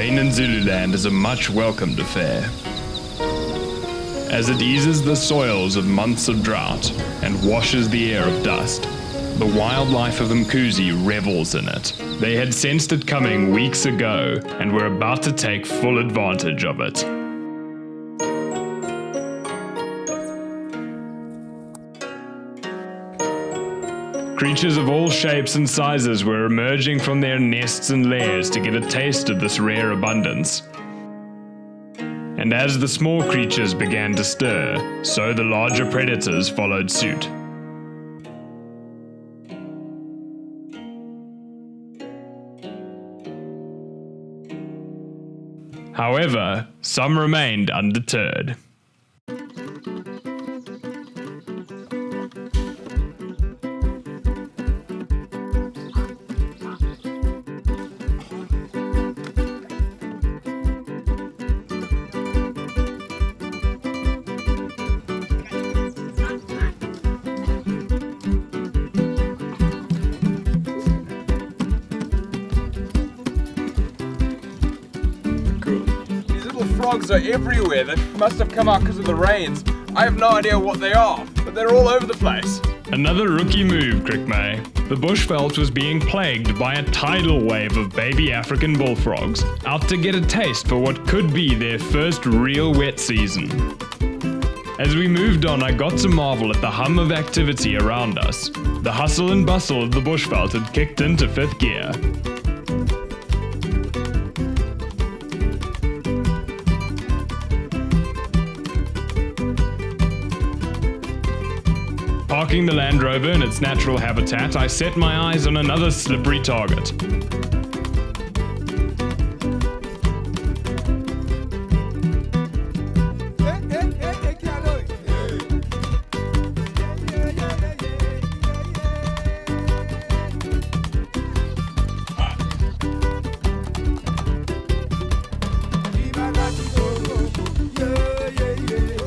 rain in Zululand is a much welcomed affair, as it eases the soils of months of drought and washes the air of dust. The wildlife of Mkuze revels in it. They had sensed it coming weeks ago and were about to take full advantage of it. Creatures of all shapes and sizes were emerging from their nests and lairs to get a taste of this rare abundance. And as the small creatures began to stir, so the larger predators followed suit. However, some remained undeterred. Frogs are everywhere. They must have come out because of the rains. I have no idea what they are, but they're all over the place. Another rookie move, Crickmay. The bushvelt was being plagued by a tidal wave of baby African bullfrogs, out to get a taste for what could be their first real wet season. As we moved on, I got to marvel at the hum of activity around us. The hustle and bustle of the bushvelt had kicked into fifth gear. Parking the Land Rover in its natural habitat, I set my eyes on another slippery target.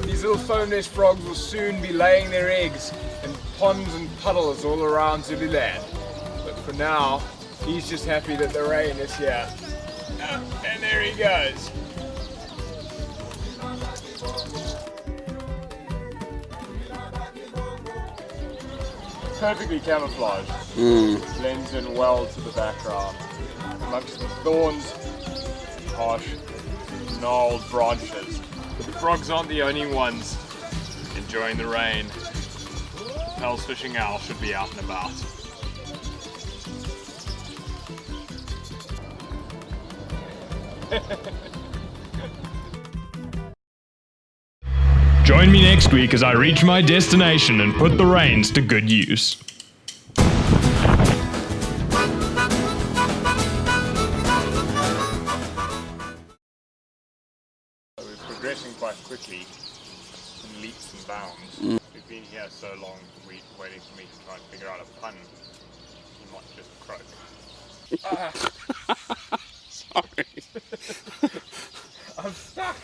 These little foam-nest frogs will soon be laying their eggs in ponds and puddles all around Zululand. But for now, he's just happy that the rain is here. And there he goes. Perfectly camouflaged. Blends in well to the background. Amongst the thorns, harsh, gnarled branches. But the frogs aren't the only ones enjoying the rain. Hell's fishing owl should be out and about. Join me next week as I reach my destination and put the rains to good use. We're progressing quite quickly in leaps and bounds. We've been here so long, we're waiting for me to try and figure out a pun. He might just croak. Sorry. I'm stuck!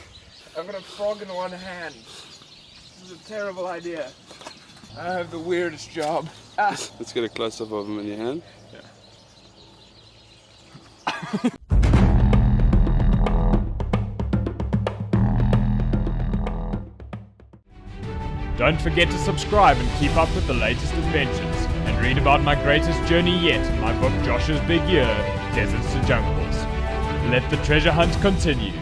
I've got a frog in one hand. This is a terrible idea. I have the weirdest job. Let's get a close-up of him in your hand. Yeah. Don't forget to subscribe and keep up with the latest adventures, and read about my greatest journey yet in my book Josh's Big Year, Deserts to Jungles. Let the treasure hunt continue.